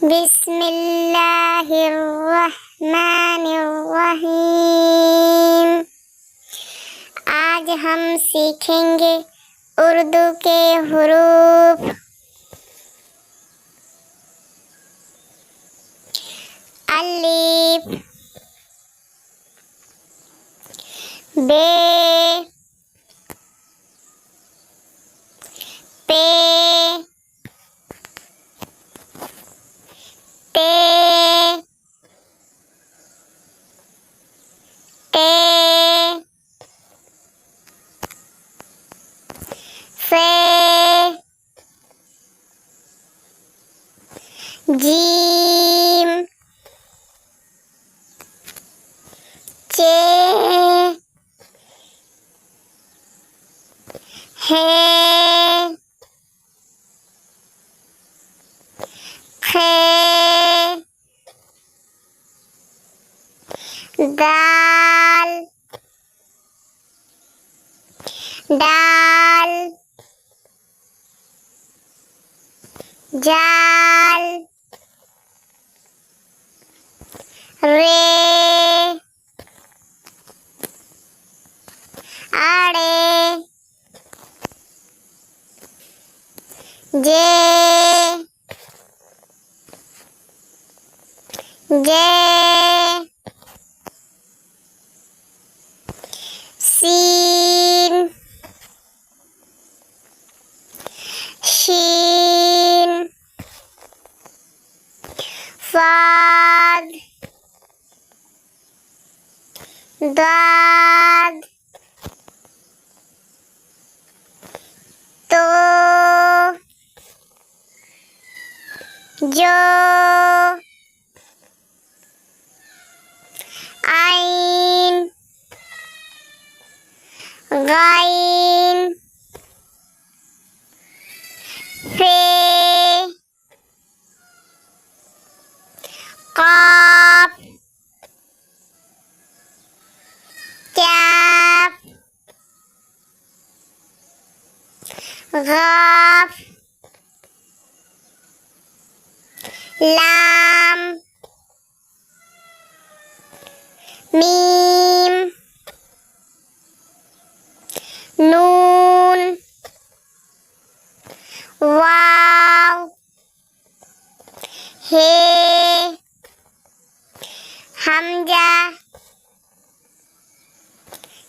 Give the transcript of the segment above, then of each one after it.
बिस्मिल्लाहिर्रहमानिर्रहीम। आज हम सीखेंगे उर्दू के हुरूफ। अलिफ, बे, पे, ते, टे, से, जीम, चे, हे, खे, दाल, डाल, जाल, रे, आड़े, जे, जे, सीन, शीन, साद, दाद, तो, जो, आइन, गाइन, फे, काफ, कैफ, गाफ, लाम, मीम, नून, वाव, हे, हमजा,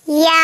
या।